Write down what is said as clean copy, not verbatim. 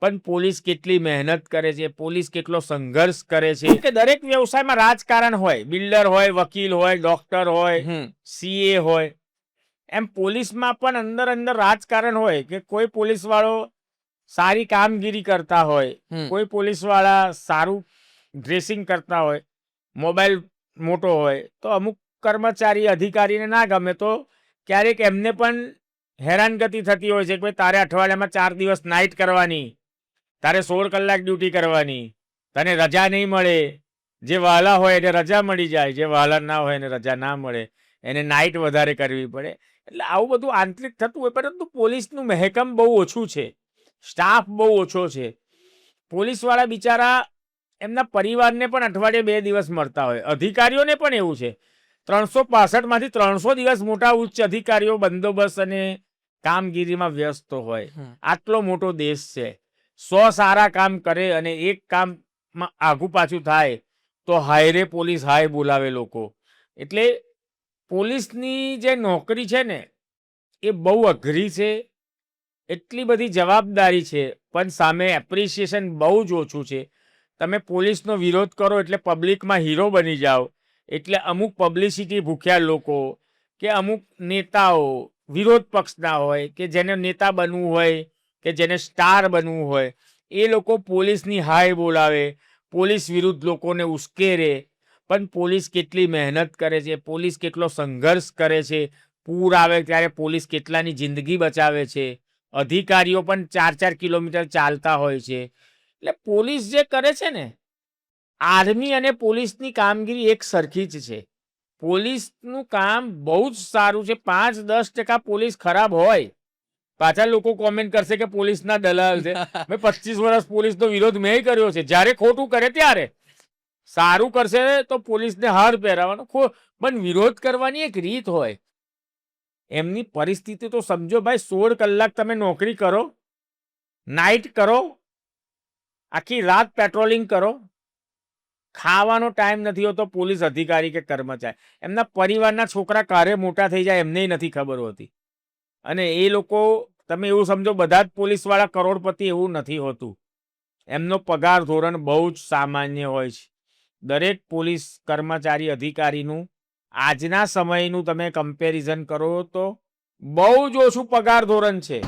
પણ પોલીસ કેટલી મહેનત કરે છે, પોલીસ કેટલો સંઘર્ષ કરે છે કે દરેક વ્યવસાયમાં રાજકારણ હોય, બિલ્ડર હોય, વકીલ હોય, ડોક્ટર હોય, સીએ હોય, એમ પોલીસમાં પણ અંદર અંદર રાજકારણ હોય કે કોઈ પોલીસ વાળો સારી કામગીરી કરતા હોય, કોઈ પોલીસ વાળા સારું ડ્રેસિંગ કરતા હોય, મોબાઈલ મોટો હોય, તો અમુક કર્મચારી અધિકારીને ના ગમે તો ક્યારેક એમને પણ હેરાનગતિ થતી હોય છે કે ભાઈ તારે અઠવાડિયામાં 4 દિવસ નાઇટ કરવાની, તારે 16 કલાક ડ્યુટી કરવાની, તને રજા નહીં મળે. જે વહાલા હોય એને રજા મળી જાય, જે વહાલા ના હોય એને રજા ના મળે, એને નાઇટ વધારે કરવી પડે. એટલે આવું બધું આંતરિક થતું હોય, પરંતુ પોલીસનું મહેકમ બહુ ઓછું છે, સ્ટાફ બહુ ઓછો છે. પોલીસવાળા બિચારા એમના પરિવારને પણ અઠવાડિયે 2 દિવસ મળતા હોય, અધિકારીઓને પણ એવું છે. 365 માંથી 300 દિવસ મોટા ઉચ્ચ અધિકારીઓ બંદોબસ્ત અને કામગીરીમાં વ્યસ્ત હોય. આટલો મોટો દેશ છે, 100 સારા કામ કરે અને એક કામમાં આઘું પાછું થાય તો હાયરે પોલીસ હાય બોલાવે લોકો. એટલે પોલીસની જે નોકરી છે ને એ બહુ અઘરી છે, એટલી બધી જવાબદારી છે, પણ સામે એપ્રિસિએશન બહુ જ ઓછું છે. તમે પોલીસનો વિરોધ કરો એટલે પબ્લિકમાં હીરો બની જાઓ, એટલે અમુક પબ્લિસિટી ભૂખ્યા લોકો કે અમુક નેતાઓ વિરોધ પક્ષના હોય કે જેને નેતા બનવું હોય કે જેને સ્ટાર બનવું હોય, એ લોકો પોલીસની હાય બોલાવે, પોલીસ વિરુદ્ધ લોકોને ઉશ્કેરે. પણ પોલીસ કેટલી મહેનત કરે છે, પોલીસ કેટલો સંઘર્ષ કરે છે, પૂર આવે ત્યારે પોલીસ કેટલાની જિંદગી બચાવે છે, અધિકારીઓ પણ 4-4 કિલોમીટર ચાલતા હોય છે. એટલે પોલીસ જે કરે છે ને, આર્મી અને પોલીસની કામગીરી એક સરખી જ છે. પોલીસનું કામ બહુ જ સારું છે. 5-10% પોલીસ ખરાબ હોય, પાછા લોકો કોમેન્ટ કરશે કે પોલીસના દલાલ છે. મેં 25 વર્ષ પોલીસનો વિરોધ મેં કર્યો છે. જ્યારે ખોટું કરે ત્યારે સારું કરશે તો પોલીસને હાર પહેરાવાનો, પણ વિરોધ કરવાની એક રીત હોય. એમની પરિસ્થિતિ તો સમજો ભાઈ, 16 કલાક તમે નોકરી કરો, નાઇટ કરો, આખી રાત પેટ્રોલિંગ કરો, ખાવાનો ટાઈમ નથી હોતો પોલીસ અધિકારી કે કર્મચારી, એમના પરિવારના છોકરા ક્યારે મોટા થઈ જાય એમને નથી ખબર હોતી. અને એ લોકો, તમે એવું સમજો બધા જ પોલીસવાળા કરોડપતિ એવું નથી હોતું. એમનો પગાર ધોરણ બહુ જ સામાન્ય હોય છે. દરેક પોલીસ કર્મચારી અધિકારીનું આજના સમયનું તમે કમ્પેરિઝન કરો તો બહુ જ ઓછું પગાર ધોરણ છે.